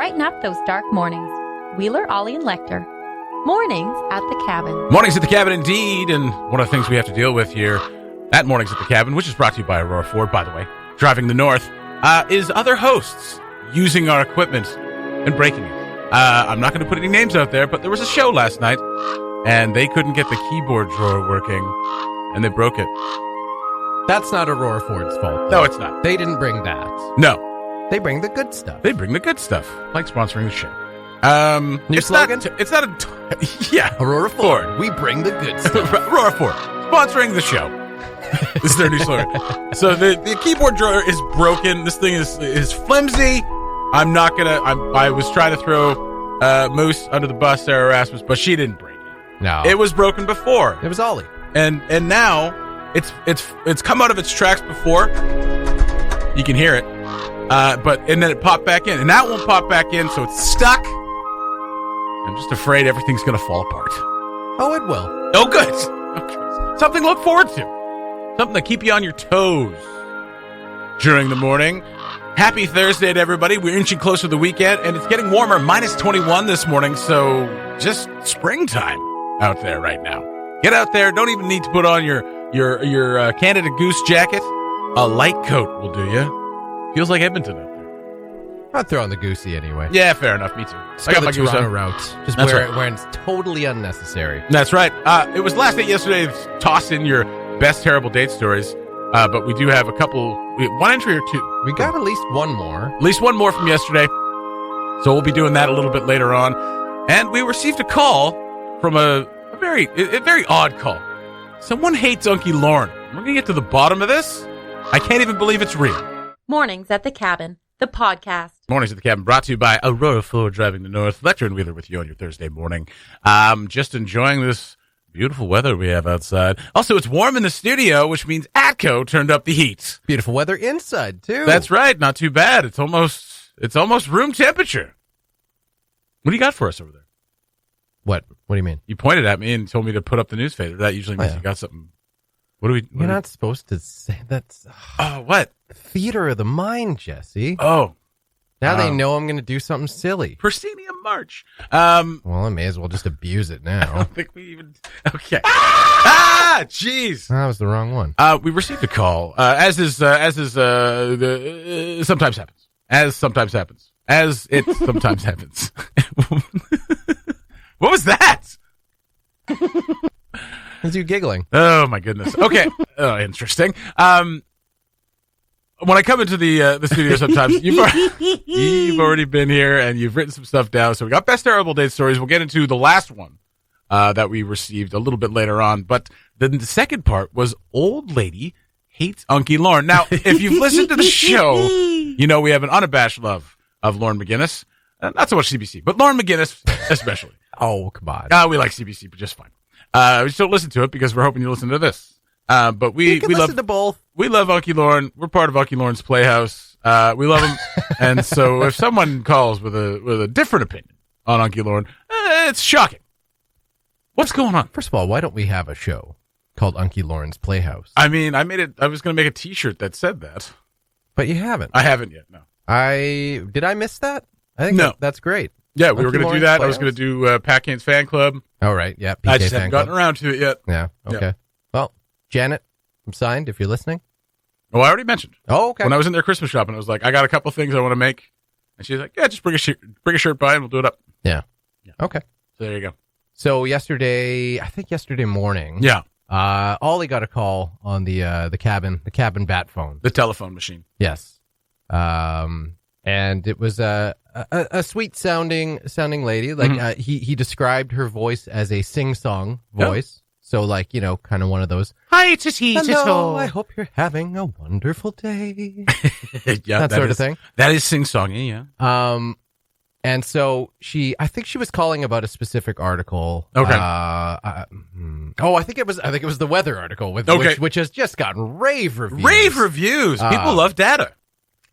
brighten up those dark mornings. Wheeler, Ollie, and Lecter. Mornings at the Cabin. Mornings at the Cabin, indeed. And one of the things we have to deal with here at Mornings at the Cabin, which is brought to you by Aurora Ford, by the way, driving the north, is other hosts using our equipment and breaking it. I'm not going to put any names out there, but there was a show last night, and they couldn't get the keyboard drawer working, and they broke it. That's not Aurora Ford's fault, though. No, it's not. They didn't bring that. No. They bring the good stuff. They bring the good stuff, like sponsoring the show. New slogan? It's not a... yeah. Aurora Ford. We bring the good stuff. Aurora Ford, sponsoring the show. This is their new slogan. So the keyboard drawer is broken. This thing is flimsy. I'm not going to... I was trying to throw Moose under the bus, Sarah Rasmus, but she didn't break it. No. It was broken before. It was Ollie. And now it's come out of its tracks before. You can hear it. And then it popped back in. And that won't pop back in, so it's stuck. I'm just afraid everything's going to fall apart. Oh, it will. Oh, good. Okay. Something to look forward to. Something to keep you on your toes during the morning. Happy Thursday to everybody. We're inching closer to the weekend, and it's getting warmer. Minus 21 this morning, so just springtime out there right now. Get out there. Don't even need to put on your Canada Goose jacket. A light coat will do you. Feels like Edmonton out there. I'd throw on the goosey anyway. Yeah, fair enough. Me too. Just I got my Toronto route. Just That's wear right. it when it's totally unnecessary. That's right. It was last night yesterday. Toss in your best terrible date stories. But we do have a couple. One entry or two. We got at least one more. At least one more from yesterday. So we'll be doing that a little bit later on. And we received a call from a very odd call. Someone hates Uncie Loren. We're going to get to the bottom of this. I can't even believe it's real. Mornings at the Cabin, the podcast. Mornings at the Cabin, brought to you by Aurora Ford, driving the north. Lecter and Wheeler with you on your Thursday morning. Just enjoying this beautiful weather we have outside. Also, it's warm in the studio, which means Atco turned up the heat. Beautiful weather inside, too. That's right. Not too bad. It's almost room temperature. What do you got for us over there? What? What do you mean? You pointed at me and told me to put up the news fader. That usually means you got something. You're not supposed to say that's... Oh, what? Theater of the mind, Jesse. Oh. Now they know I'm going to do something silly. Proscenium March. Well, I may as well just abuse it now. I don't think we even... Okay. Jeez. That was the wrong one. We received a call, as sometimes happens. As sometimes happens. As it sometimes happens. What was that? Is you giggling? Oh, my goodness. Okay. Interesting. When I come into the studio sometimes, you've already been here and you've written some stuff down. So we got best terrible date stories. We'll get into the last one that we received a little bit later on. But then the second part was Old Lady Hates Uncie Loren. Now, if you've listened to the show, you know we have an unabashed love of Lauren McGinnis. Not so much CBC, but Lauren McGinnis especially. Oh, come on. We like CBC, but just fine. We just don't listen to it because we're hoping you listen to this. But we listen love to both. We love Uncie Loren. We're part of Uncie Loren's Playhouse. We love him. And so if someone calls with a different opinion on Uncie Loren, it's shocking. What's going on? First of all, why don't we have a show called Uncie Loren's Playhouse? I mean, I was going to make a T-shirt that said that. But you haven't. I haven't yet, no. Did I miss that? I think no. That's great. Yeah, we were going to do that. Playhouse? I was going to do Pat Kane's fan club. Oh, right. Yeah. PK I just haven't gotten around to it yet. Yeah. Okay. Yeah. Well, Janet, I'm signed if you're listening. Oh, I already mentioned. Oh, okay. When I was in their Christmas shop and I was like, I got a couple things I want to make. And she's like, yeah, just bring a shirt by and we'll do it up. Yeah. Okay. So there you go. So yesterday morning. Yeah. Ollie got a call on the cabin bat phone. The telephone machine. Yes. And it was a sweet sounding lady. Like he described her voice as a sing-song voice. Oh. So like, kind of one of those. Hi, tis-he, hello, I hope you're having a wonderful day. Yeah, that sort of thing. That is sing-songy, yeah. And so I think she was calling about a specific article. Okay. I think it was the weather article which has just gotten rave reviews. Rave reviews. People love data.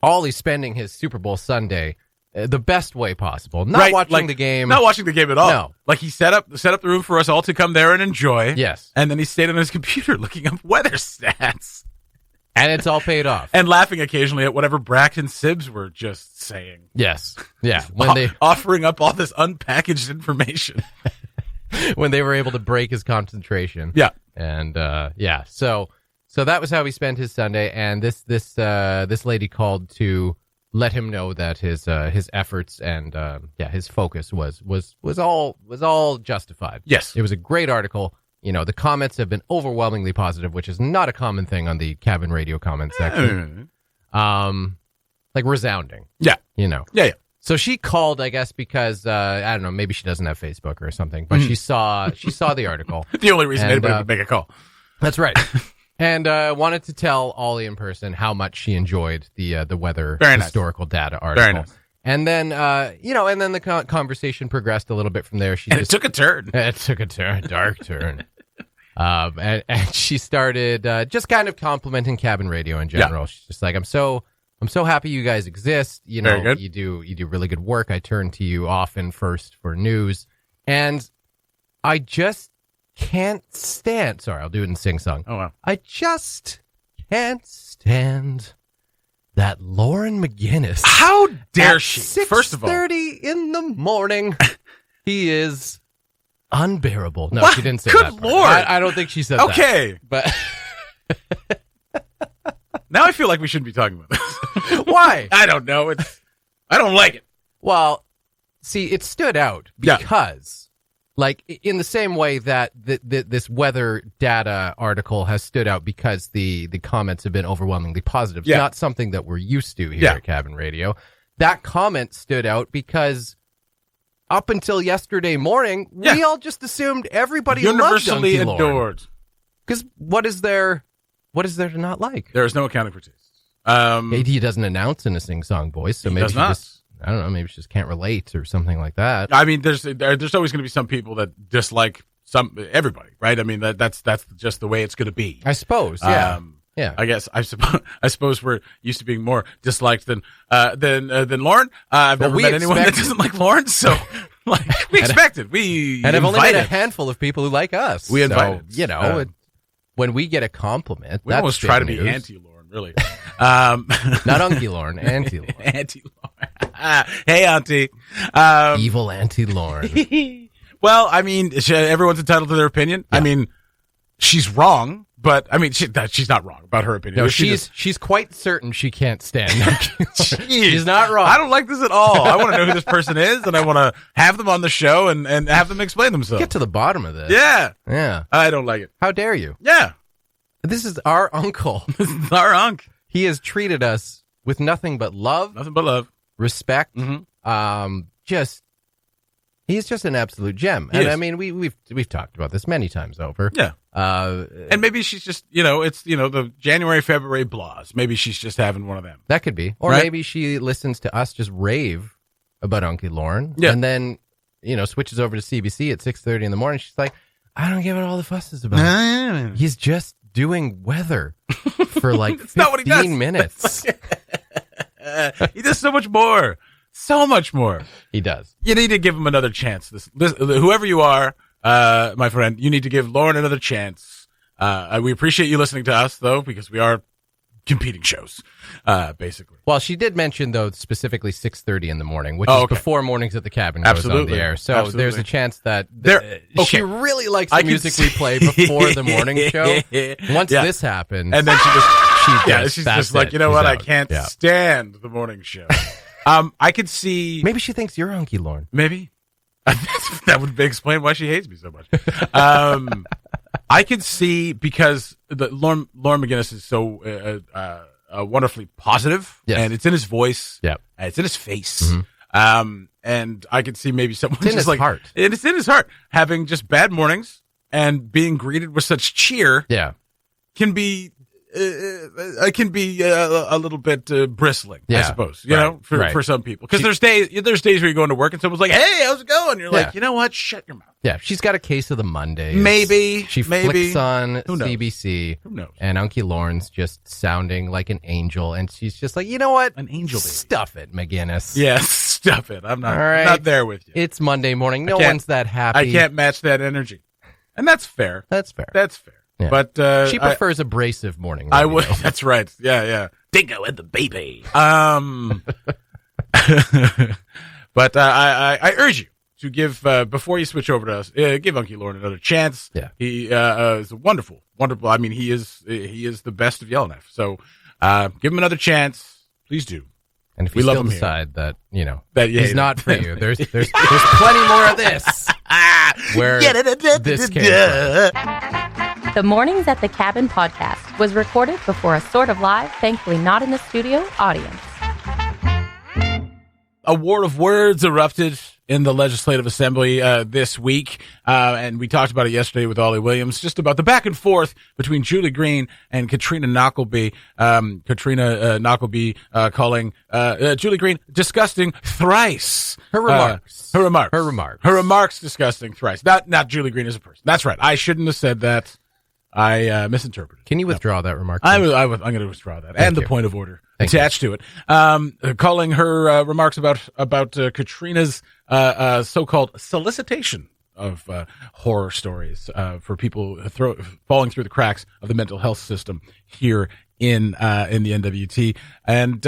Ollie's spending his Super Bowl Sunday the best way possible. Not watching the game. Not watching the game at all. No. Like he set up the room for us all to come there and enjoy. Yes. And then he stayed on his computer looking up weather stats. And it's all paid off. And laughing occasionally at whatever Brack and Sibbs were just saying. Yes. Yeah. When they offering up all this unpackaged information. when they were able to break his concentration. Yeah. And yeah. So that was how he spent his Sunday, and this lady called to let him know that his efforts and his focus was all justified. Yes. It was a great article. You know, the comments have been overwhelmingly positive, which is not a common thing on the Cabin Radio comment section. Like resounding. Yeah. You know. Yeah. So she called, I guess, because I don't know, maybe she doesn't have Facebook or something, but she saw the article. The only reason anybody would make a call. That's right. And wanted to tell Ollie in person how much she enjoyed the weather historical data article. Very nice. And then and then the conversation progressed a little bit from there. It took a turn. It took a turn, dark turn. And she started just kind of complimenting Cabin Radio in general. Yeah. She's just like, I'm so happy you guys exist. You know, you do really good work. I turn to you often first for news, and I just can't stand. Sorry, I'll do it in sing-song. Oh, wow. I just can't stand that Loren McGinnis. How dare she? First of all, 6:30 in the morning. He is unbearable. No, what? She didn't say Good that. Good Lord. I don't think she said that. Okay. But now I feel like we shouldn't be talking about this. Why? I don't know. I don't like it. Well, see, it stood out because... Like, in the same way that this weather data article has stood out because the comments have been overwhelmingly positive. It's not something that we're used to here at Cabin Radio. That comment stood out because up until yesterday morning, we all just assumed everybody universally loved Uncie adored. Because what is there to not like? There is no accounting for taste. He doesn't announce in a sing-song voice, so maybe I don't know, maybe she just can't relate or something like that. I mean, there's always going to be some people that dislike everybody, right? I mean, that's just the way it's going to be. I suppose, yeah. Yeah. I suppose we're used to being more disliked than Loren. I've never met anyone that doesn't like Loren, so like we expected. And I've only met a handful of people who like us. We invited. So, when we get a compliment, we almost try to be anti-Loren, really. Not Uncie Loren, Auntie Loren. Auntie Loren. Hey, Auntie. Evil Auntie Loren. Well, I mean, everyone's entitled to their opinion. Yeah. I mean, she's wrong, but I mean, she's not wrong about her opinion. No, she's quite certain she can't stand. She's not wrong. I don't like this at all. I want to know who this person is, and I want to have them on the show and have them explain themselves. Get to the bottom of this. Yeah. I don't like it. How dare you? Yeah. This is our uncle. This is our uncle. He has treated us with nothing but love. Nothing but love. Respect. Mm-hmm. He's just an absolute gem. And I mean, we've talked about this many times over. Yeah. And maybe she's just, it's, the January, February blahs. Maybe she's just having one of them. That could be. Or maybe she listens to us just rave about Uncie Loren. Yeah. And then, switches over to CBC at 6:30 in the morning. She's like, I don't get what all the fuss is about. He's just doing weather for like 15 minutes. He does so much more. So much more. He does. You need to give him another chance. This whoever you are, my friend, you need to give Loren another chance. We appreciate you listening to us, though, because we are competing shows, basically. Well, she did mention, though, specifically 6:30 in the morning, which is before Mornings at the Cabin goes on the air. So there's a chance that she really likes the music we play before the morning show. Once this happens, and then she's just like, you know what? I can't stand the morning show. I could see. Maybe she thinks you're Uncie Loren. Maybe that would explain why she hates me so much. I could see because Loren McGinnis is so wonderfully positive, and it's in his voice, and it's in his face, and I could see maybe someone just like heart. It's in his heart having just bad mornings and being greeted with such cheer. Yeah, can be. I can be a little bit bristling, I suppose, for some people. Because there's days where you go into work and someone's like, "Hey, how's it going?" You're like, "You know what? Shut your mouth." Yeah, she's got a case of the Mondays. Maybe she flicks on Who knows? CBC. Who knows? And Uncie Loren's just sounding like an angel, and she's just like, you know what? An angel, baby. Stuff it, McGinnis. Yeah, stuff it. I'm not there with you. It's Monday morning. No one's that happy. I can't match that energy, and that's fair. That's fair. That's fair. Yeah. But she prefers abrasive morning I radio. would. That's right. Yeah. Dingo and the baby. But I urge you to give before you switch over to us, give Uncie Loren another chance. Yeah, he is wonderful. I mean, he is the best of Yellowknife. So give him another chance, please do. And if you still decide that he's not for you, there's plenty more of this. Where this came from. The Mornings at the Cabin podcast was recorded before a sort of live, thankfully not in the studio, audience. A war of words erupted in the Legislative Assembly this week, and we talked about it yesterday with Ollie Williams, just about the back and forth between Julie Green and Katrina Knockleby. Katrina Knockleby calling Julie Green disgusting thrice. Her remarks. Her remarks disgusting thrice. Not Julie Green as a person. That's right. I shouldn't have said that. I misinterpreted. Can you withdraw that remark? I'm going to withdraw that. And the point of order attached to it. Calling her remarks about Katrina's so-called solicitation of horror stories for people falling through the cracks of the mental health system here in the NWT. And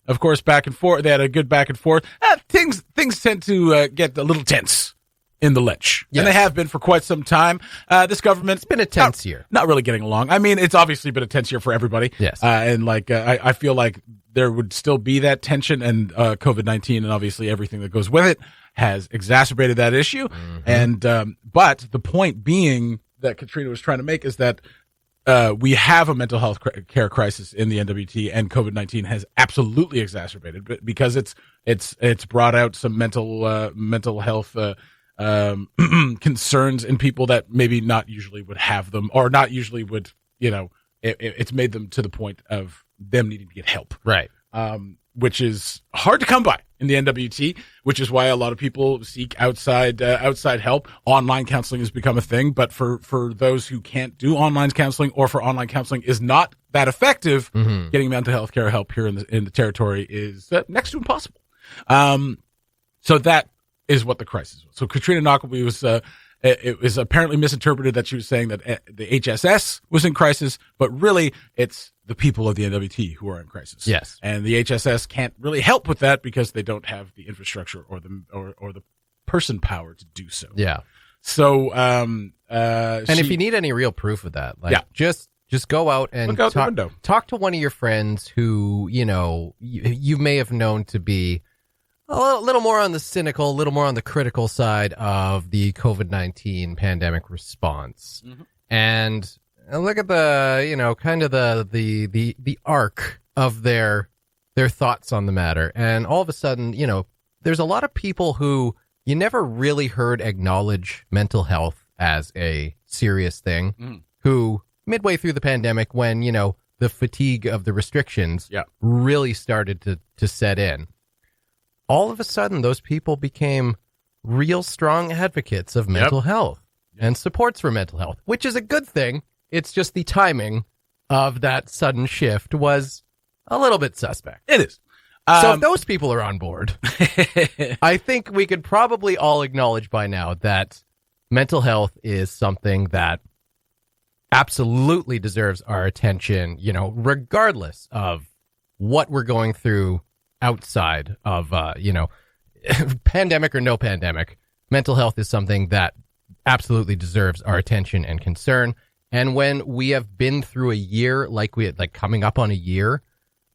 of course, back and forth. They had a good back and forth. Things tend to get a little tense in the Lech. Yes. And they have been for quite some time. This government... It's been a tense year. Not really getting along. I mean, it's obviously been a tense year for everybody. Yes. And I feel like there would still be that tension, and COVID-19 and obviously everything that goes with it has exacerbated that issue. Mm-hmm. And but the point being that Katrina was trying to make is that we have a mental health care crisis in the NWT, and COVID-19 has absolutely exacerbated it because it's brought out some mental health concerns in people that maybe not usually would have them, or not usually would, it's made them to the point of them needing to get help. Right. Which is hard to come by in the NWT, which is why a lot of people seek outside help. Online counseling has become a thing, but for those who can't do online counseling, or for online counseling is not that effective, getting mental health care help here in the territory is next to impossible. So that is what the crisis was. So Katrina Knockleby was apparently misinterpreted that she was saying that the HSS was in crisis, but really it's the people of the NWT who are in crisis. Yes. And the HSS can't really help with that because they don't have the infrastructure or the person power to do so. Yeah. So and if you need any real proof of that, just go out and talk to one of your friends who, you may have known to be a little more on the cynical, a little more on the critical side of the COVID-19 pandemic response. Mm-hmm. And look at the, kind of the arc of their thoughts on the matter. And all of a sudden, there's a lot of people who you never really heard acknowledge mental health as a serious thing, who midway through the pandemic, when, the fatigue of the restrictions really started to set in, all of a sudden, those people became real strong advocates of mental health and supports for mental health, which is a good thing. It's just the timing of that sudden shift was a little bit suspect. It is. So if those people are on board, I think we could probably all acknowledge by now that mental health is something that absolutely deserves our attention, regardless of what we're going through outside of, pandemic or no pandemic. Mental health is something that absolutely deserves our attention and concern. And when we have been through a year, coming up on a year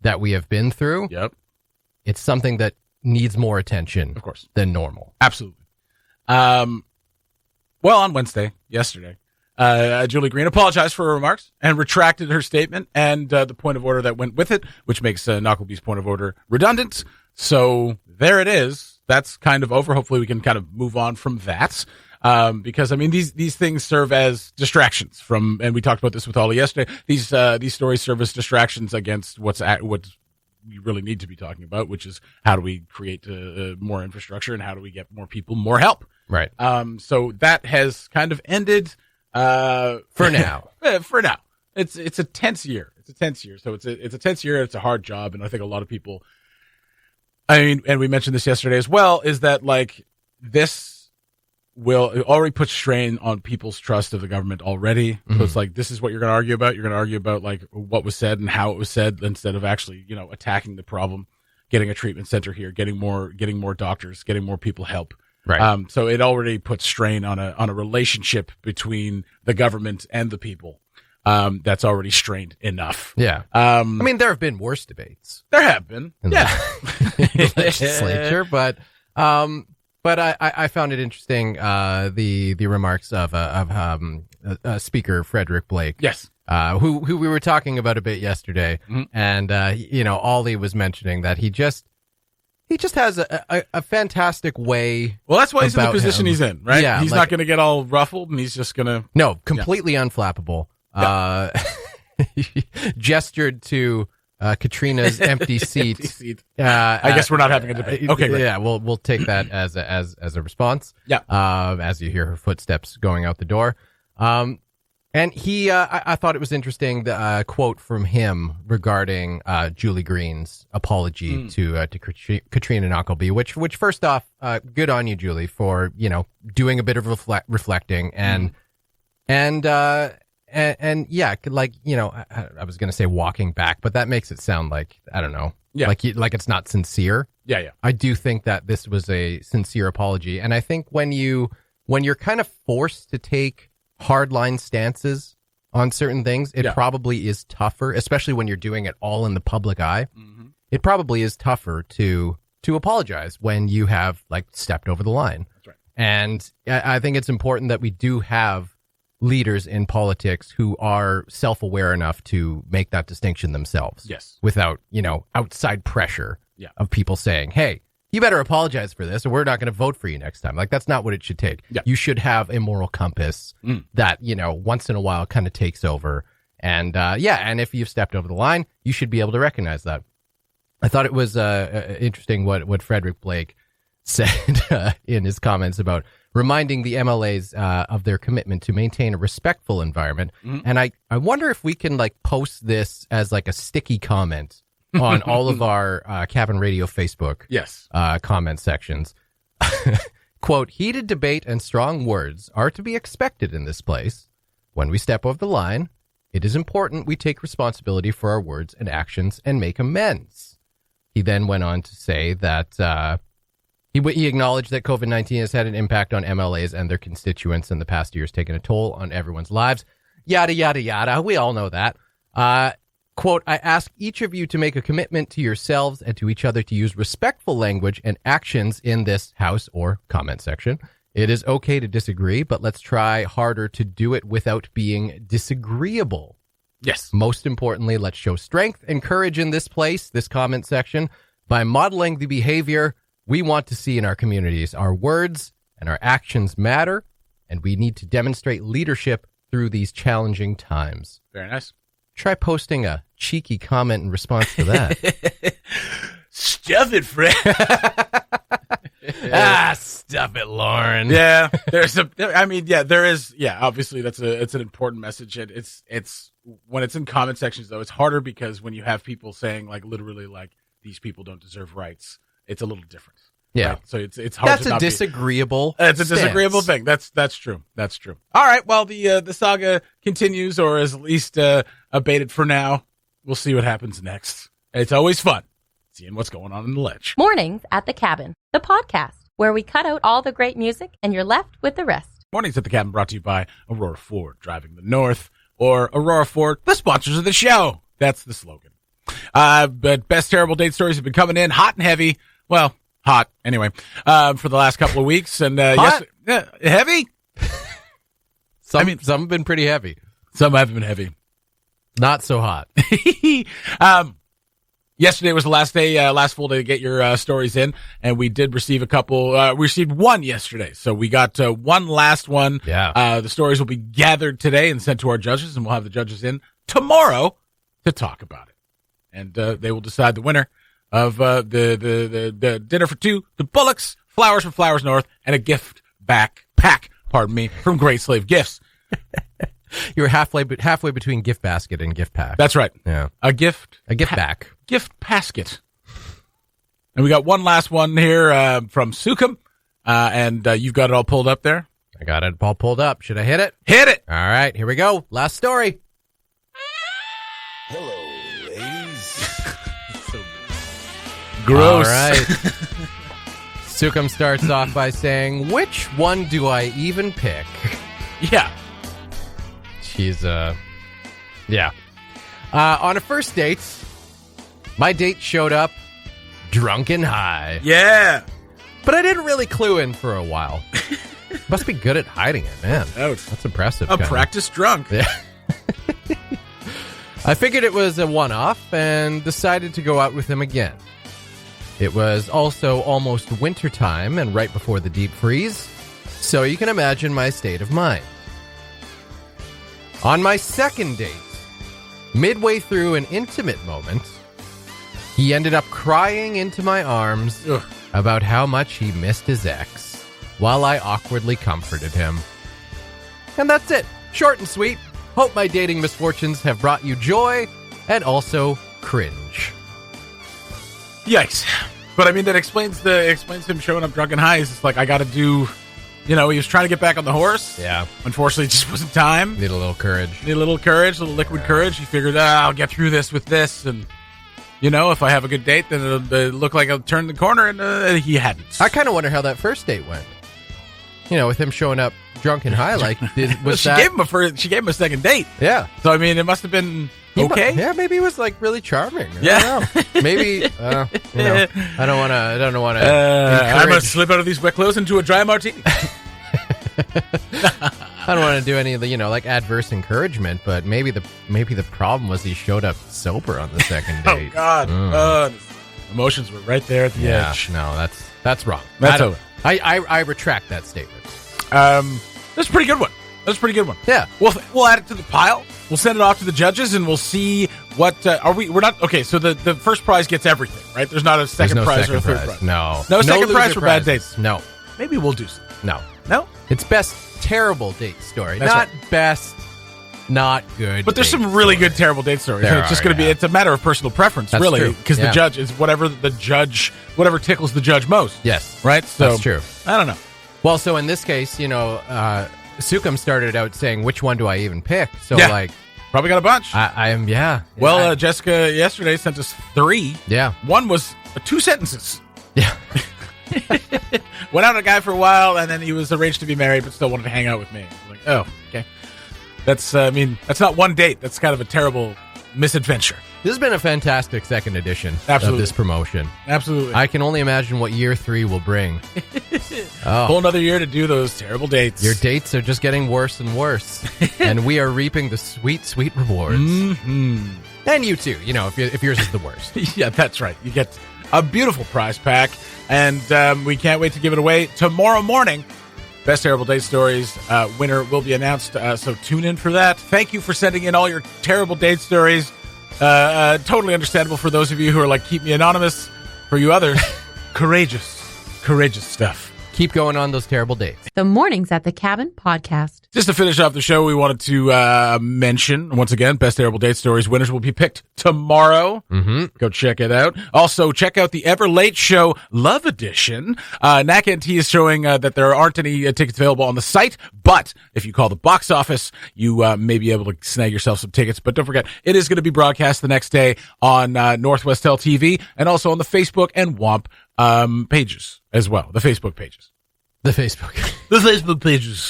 that we have been through, it's something that needs more attention, of course, than normal. Absolutely. Well, on yesterday, Julie Green apologized for her remarks and retracted her statement and the point of order that went with it, which makes Knockleby's point of order redundant. So there it is. That's kind of over. Hopefully we can kind of move on from that. Because I mean, these things serve as distractions from, and we talked about this with Ollie yesterday. These stories serve as distractions against what we really need to be talking about, which is how do we create more infrastructure and how do we get more people more help. Right. So that has kind of ended. For now. For now. It's a tense year. So it's a tense year. It's a hard job. And I think a lot of people, I mean, and we mentioned this yesterday as well, is that like this will it already put strain on people's trust of the government already. Mm-hmm. So it's like, this is what you're going to argue about. You're going to argue about like what was said and how it was said instead of actually, attacking the problem, getting a treatment center here, getting more doctors, getting more people help. Right. So it already puts strain on a relationship between the government and the people. That's already strained enough. Yeah. I mean, there have been worse debates. There have been. In the legislature, but I found it interesting, the remarks of Speaker Frederick Blake. Yes. Who we were talking about a bit yesterday. Mm-hmm. And, Ollie was mentioning that he just has a fantastic way. Well, that's why he's in the position he's in, right? Yeah, he's not going to get all ruffled, and he's just going to... No, completely unflappable. Yeah. Gestured to Katrina's empty seat. I guess we're not having a debate. Okay, great. Yeah, we'll take that as a response. Yeah. As you hear her footsteps going out the door. And I thought it was interesting, the quote from him regarding Julie Green's apology to Katrina Knockleby, which first off, good on you, Julie, for doing a bit of reflecting and yeah, like I was gonna say walking back, but that makes it sound like, I don't know, like it's not sincere. Yeah. I do think that this was a sincere apology, and I think when you're kind of forced to take hardline stances on certain things, it probably is tougher, especially when you're doing it all in the public eye. Mm-hmm. It probably is tougher to apologize when you have like stepped over the line. That's right. And I think it's important that we do have leaders in politics who are self-aware enough to make that distinction themselves. Yes. Without, outside pressure of people saying, hey, you better apologize for this or we're not going to vote for you next time. Like, that's not what it should take. Yeah. You should have a moral compass that, once in a while kind of takes over. And, and if you've stepped over the line, you should be able to recognize that. I thought it was interesting what Frederick Blake said in his comments about reminding the MLAs of their commitment to maintain a respectful environment. Mm-hmm. And I wonder if we can like post this as like a sticky comment on all of our Cabin Radio Facebook comment sections. Quote, heated debate and strong words are to be expected in this place. When we step over the line, it is important we take responsibility for our words and actions and make amends. He then went on to say that he acknowledged that COVID-19 has had an impact on MLAs and their constituents in the past years, taking a toll on everyone's lives. Yada, yada, yada. We all know that. Quote, I ask each of you to make a commitment to yourselves and to each other to use respectful language and actions in this house or comment section. It is okay to disagree, but let's try harder to do it without being disagreeable. Yes. Most importantly, let's show strength and courage in this place, this comment section, by modeling the behavior we want to see in our communities. Our words and our actions matter, and we need to demonstrate leadership through these challenging times. Very nice. Try posting a cheeky comment in response to that. Stuff it, Fred. Stuff it, Lauren. Yeah, there is. Yeah, obviously it's an important message. And it's when it's in comment sections though, it's harder because when you have people saying like literally like these people don't deserve rights, it's a little different. Yeah. Right? So it's hard. That's a disagreeable. It's a disagreeable thing. That's true. That's true. All right. Well, the saga continues, or is at least abated for now. We'll see what happens next. It's always fun seeing what's going on in the ledge. Mornings at the Cabin, the podcast where we cut out all the great music and you're left with the rest. Mornings at the Cabin brought to you by Aurora Ford, driving the North, or Aurora Ford, the sponsors of the show. That's the slogan. But best terrible date stories have been coming in hot and heavy. Well, hot anyway, for the last couple of weeks. And heavy? Some have been pretty heavy. Some have been heavy. Not so hot. Yesterday was the last full day to get your stories in, and we did receive a couple. We received one yesterday, so we got one last one. Yeah. The stories will be gathered today and sent to our judges, and we'll have the judges in tomorrow to talk about it, and they will decide the winner of the dinner for two, the Bullocks, flowers from Flowers North, and a gift pack. From Great Slave Gifts. You're halfway between gift basket and gift pack. That's right. Yeah. A gift back. Gift basket. And we got one last one here from Sukum. and you've got it all pulled up there? I got it all pulled up. Should I hit it? Hit it! All right, here we go. Last story. Hello, ladies. Gross. All right. Sukum starts off by saying, which one do I even pick? Yeah. She's, yeah. On a first date, my date showed up drunk and high. Yeah. But I didn't really clue in for a while. Must be good at hiding it, man. Ouch. That's impressive. A kinda. practice drunk. Yeah. I figured it was a one-off and decided to go out with him again. It was also almost wintertime and right before the deep freeze, so you can imagine my state of mind. On my second date, midway through an intimate moment, he ended up crying into my arms about how much he missed his ex, while I awkwardly comforted him. And that's it. Short and sweet. Hope my dating misfortunes have brought you joy and also cringe. Yikes. But I mean, that explains him showing up drunk and high. He's just like, I got to do, he was trying to get back on the horse. Yeah. Unfortunately, it just wasn't time. Need a little courage. Need a little courage, a little liquid courage. He figured, I'll get through this with this. And, if I have a good date, then it'll look like I'll turn the corner. And he hadn't. I kind of wonder how that first date went. With him showing up drunk and high, like, she gave him a second date. Yeah. So, I mean, it must have been okay. Maybe he was, like, really charming. Yeah. I don't know. Maybe, I don't want to. I'm going to slip out of these wet clothes into a dry martini. I don't want to do any of the, like, adverse encouragement, but maybe the problem was he showed up sober on the second date. Oh, God. Emotions were right there at the edge. No, that's wrong. That's over. I retract that statement. That's a pretty good one. Yeah. We'll add it to the pile. We'll send it off to the judges, and we'll see what we're not okay. So the first prize gets everything, right? There's not a second prize or a third prize. No second prize for bad prizes. dates. No. Maybe we'll do something. No. It's best terrible date story, That's not right. best not good. But there's date some really story. good terrible date stories. There It's just are, going to be. yeah. It's a matter of personal preference, That's really, true. because Yeah. the judge is whatever tickles the judge most. Yes. Right. So That's true. I don't know. Well, so in this case, Sukum started out saying, which one do I even pick? So, Yeah. Probably got a bunch. I am, yeah. Well, Jessica yesterday sent us 3. Yeah. One was 2 sentences. Yeah. Went out with a guy for a while, and then he was arranged to be married, but still wanted to hang out with me. I was like, oh, okay. That's not one date. That's kind of a terrible misadventure. This has been a fantastic second edition Absolutely. of this promotion. Absolutely. I can only imagine what year 3 will bring. Whole another year to do those terrible dates. Your dates are just getting worse and worse, and we are reaping the sweet, sweet rewards. Mm-hmm. And you too, if yours is the worst. Yeah, that's right. You get a beautiful prize pack, and we can't wait to give it away tomorrow morning. Best Terrible Date Stories winner will be announced, so tune in for that. Thank you for sending in all your terrible date stories. Totally understandable for those of you who are like, keep me anonymous. For you others, courageous stuff. Keep going on those terrible dates. The Mornings at the Cabin podcast. Just to finish off the show, we wanted to mention, once again, Best Terrible Date Stories winners will be picked tomorrow. Mm-hmm. Go check it out. Also, check out the Ever Late Show Love Edition. NAC&T is showing that there aren't any tickets available on the site, but if you call the box office, you may be able to snag yourself some tickets. But don't forget, it is going to be broadcast the next day on Northwestel TV and also on the Facebook and WOMP pages as well. The Facebook pages. The Facebook. The Facebook pages.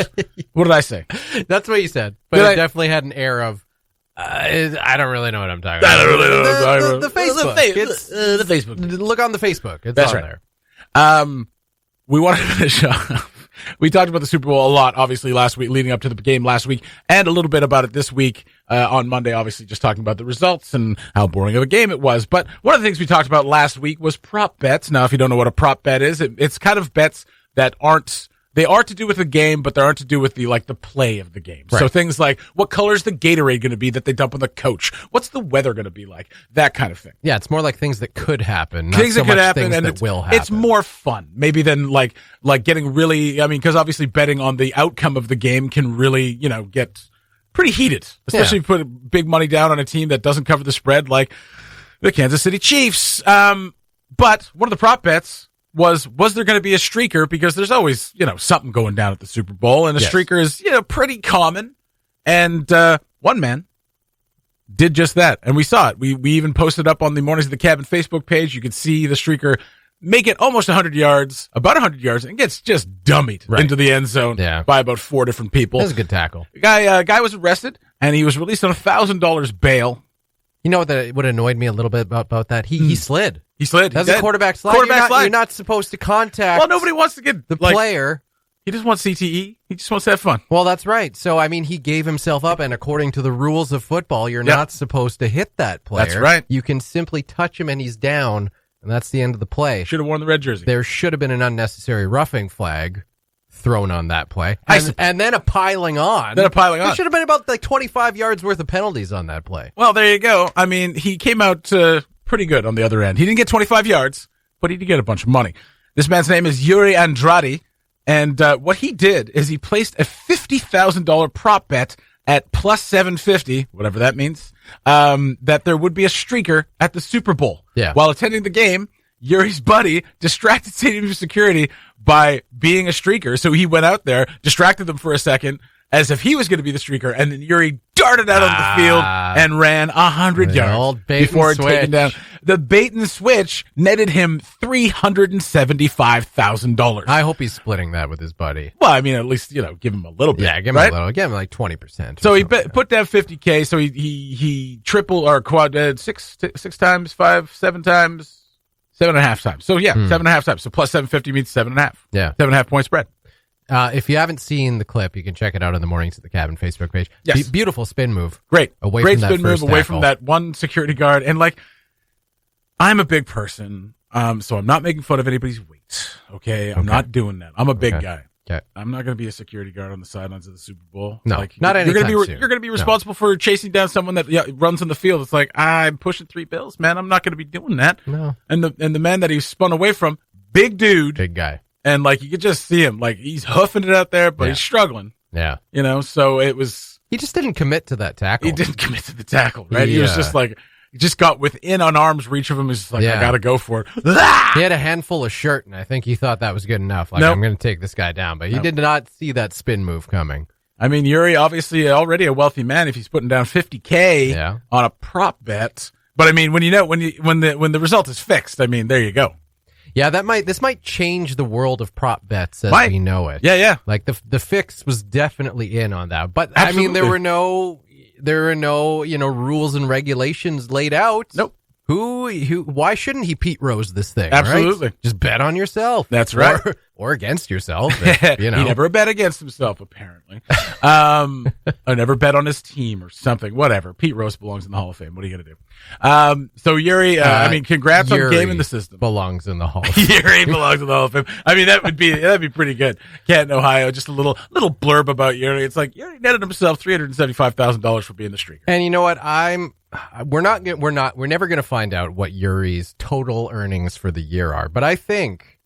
What did I say? That's what you said. But Did it I- definitely had an air of, I don't really know what I'm talking about. I don't really know what I'm talking about. The Facebook. The Facebook. Look on the Facebook. It's That's on right. there. We want to finish off. We talked about the Super Bowl a lot, obviously, last week, leading up to the game last week, and a little bit about it this week on Monday, obviously, just talking about the results and how boring of a game it was. But one of the things we talked about last week was prop bets. Now, if you don't know what a prop bet is, it's kind of bets that they are to do with the game, but they aren't to do with the play of the game. Right. So things like, what color is the Gatorade going to be that they dump on the coach? What's the weather going to be like? That kind of thing. Yeah, it's more like things that could happen, not Things so that could much happen, things and that will happen. it's more fun maybe than like getting really. I mean, because obviously betting on the outcome of the game can really get pretty heated, especially if you put big money down on a team that doesn't cover the spread, like the Kansas City Chiefs. But one of the prop bets was there going to be a streaker? Because there's always, something going down at the Super Bowl, and a streaker is, pretty common. And one man did just that, and we saw it. We even posted up on the Mornings of the Cabin Facebook page. You could see the streaker make it almost 100 yards, about 100 yards, and gets just dummied into the end zone by about 4 different people. That was a good tackle. Guy was arrested, and he was released on $1,000 bail. You know what annoyed me a little bit about that? He slid. He slid. That's a quarterback slide. You're not supposed to contact. Well, nobody wants to get the player. He just wants CTE. He just wants to have fun. Well, that's right. So, he gave himself up, and according to the rules of football, you're not supposed to hit that player. That's right. You can simply touch him, and he's down, and that's the end of the play. Should have worn the red jersey. There should have been an unnecessary roughing flag thrown on that play. And then a piling on. There should have been about 25 yards worth of penalties on that play. Well, there you go. He came out pretty good on the other end. He didn't get 25 yards, but he did get a bunch of money. This man's name is Yuri Andrade, and what he did is he placed a $50,000 prop bet at plus 750, whatever that means, that there would be a streaker at the Super Bowl. Yeah. While attending the game, Yuri's buddy distracted stadium security by being a streaker. So he went out there, distracted them for a second, as if he was going to be the streaker, and then Yuri darted out on the field and ran 100 yards before taking down. The bait and switch netted him $375,000. I hope he's splitting that with his buddy. Well, at least, give him a little bit. Yeah, give him a little. Give him like 20%. So he put down $50K. So he tripled or quad six times, 7 times, 7.5 times. So 7.5 times. So plus 750 means 7.5. Yeah. 7.5 point spread. If you haven't seen the clip, you can check it out on the Mornings at the Cabin Facebook page. Yes. Beautiful spin move. Great. Great spin move away from that one security guard. And I'm a big person, so I'm not making fun of anybody's weight. Okay? I'm not doing that. I'm a big guy. Okay. I'm not going to be a security guard on the sidelines of the Super Bowl. No, not anytime soon. You're going to be responsible for chasing down someone that runs in the field. It's like, I'm pushing 3 bills, man. I'm not going to be doing that. No. And the man that he spun away from, big dude. Big guy. And you could just see him, he's hoofing it out there, but he's struggling. Yeah. So it was. He just didn't commit to that tackle. He didn't commit to the tackle, right? He was just he just got within an arm's reach of him. He's just I got to go for it. He had a handful of shirt, and I think he thought that was good enough. I'm going to take this guy down. But he did not see that spin move coming. Yuri, obviously already a wealthy man if he's putting down $50K on a prop bet. But when the result is fixed, there you go. Yeah, this might change the world of prop bets as we know it. Yeah. The fix was definitely in on that. But Absolutely. there were no rules and regulations laid out. Nope. Why shouldn't he Pete Rose this thing? Absolutely. Right? Just bet on yourself. That's right. Or against yourself. He never bet against himself, apparently. Or never bet on his team or something. Whatever. Pete Rose belongs in the Hall of Fame. What are you going to do? So Yuri, congrats on gaming the system. Belongs in the Hall of Fame. Yuri belongs in the Hall of Fame. that'd be pretty good. Canton, Ohio, just a little blurb about Yuri. It's Yuri netted himself $375,000 for being the streaker. And you know what? We're never going to find out what Yuri's total earnings for the year are, but I think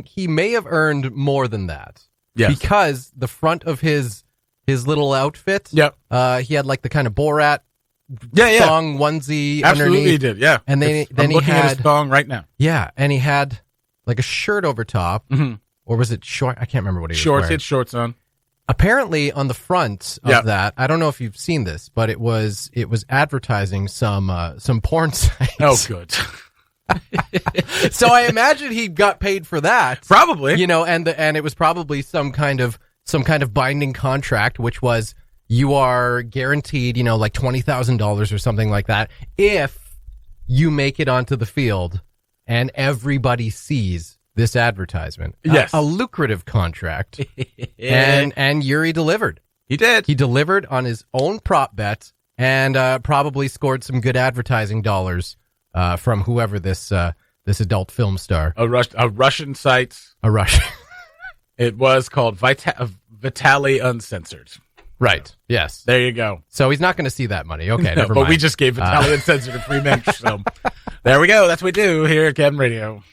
he may have earned more than that. Yes. Because the front of his little outfit, he had the kind of Borat thong onesie Absolutely underneath. He did, yeah. And then I'm he looking had at his thong right now. Yeah, and he had a shirt over top, or was it short? I can't remember what he was wearing. He had shorts on. Apparently, on the front of that, I don't know if you've seen this, but it was advertising some porn sites. Oh, good. So I imagine he got paid for that, probably. And it was probably some kind of binding contract, which was you are guaranteed, $20,000 or something like that if you make it onto the field and everybody sees this advertisement. Yes. A lucrative contract. and Yuri delivered. He did. He delivered on his own prop bet and probably scored some good advertising dollars from whoever this adult film star. A Russian site. A Russian. It was called Vitaly Uncensored. Right. Yes. There you go. So he's not going to see that money. Okay, no, never but mind. We just gave Vitaly Uncensored a free mention. So there we go. That's what we do here at Cabin Radio.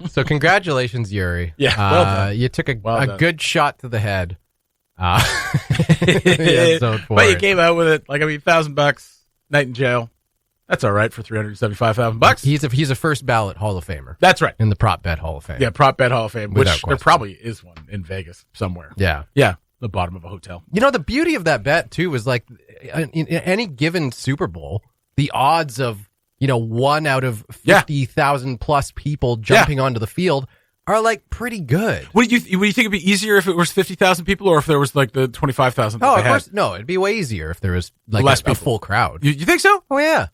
So congratulations, Yuri. Yeah, well done. You took a good shot to the head. But you came out with it $1,000, night in jail. That's all right for $375,000. He's a first ballot Hall of Famer. That's right. In the Prop Bet Hall of Fame. Yeah, Prop Bet Hall of Fame, Without which question. there probably is one in Vegas somewhere. Yeah. Yeah, the bottom of a hotel. You know, the beauty of that bet, too, is like in any given Super Bowl, the odds of, 1 out of 50,000 plus people jumping onto the field are like pretty good. Would you think it'd be easier if it was 50,000 people or if there was like the 25,000? Oh, of course. No, it'd be way easier if there was like a full crowd. You think so? Oh, yeah.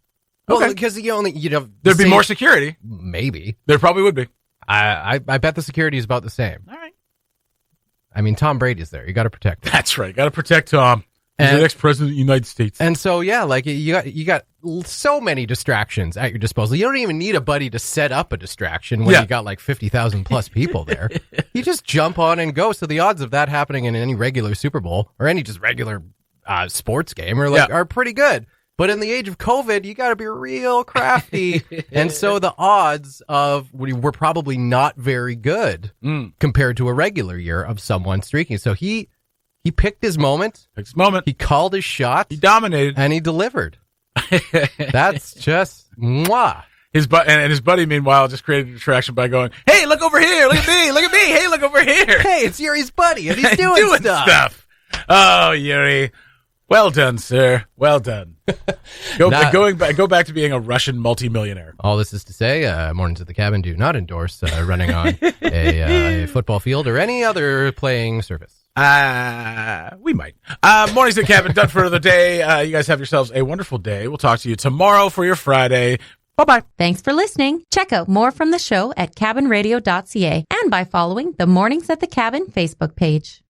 Okay. Well, because there'd be more security. Maybe. There probably would be. I bet the security is about the same. All right. I mean, Tom Brady's there. You got to protect him. That's right. Got to protect Tom. He's the next president of the United States. And so, yeah, like you got so many distractions at your disposal. You don't even need a buddy to set up a distraction when you got like 50,000 plus people there. You just jump on and go. So the odds of that happening in any regular Super Bowl or any just regular sports game are pretty good. But in the age of COVID, you got to be real crafty. And so the odds were probably not very good compared to a regular year of someone streaking. So he picked his moment. He called his shot. He dominated. And he delivered. That's just mwah. His buddy, meanwhile, just created a distraction by going, "Hey, look over here! Look at me! Look at me! Hey, look over here! Hey, it's Yuri's buddy, and he's doing stuff." Oh, Yuri, well done, sir. Well done. Go back to being a Russian multimillionaire. All this is to say, Mornings at the Cabin do not endorse running on a football field or any other playing surface. We might. Mornings at the Cabin done for the day. You guys have yourselves a wonderful day. We'll talk to you tomorrow for your Friday. Bye-bye. Thanks for listening. Check out more from the show at cabinradio.ca and by following the Mornings at the Cabin Facebook page.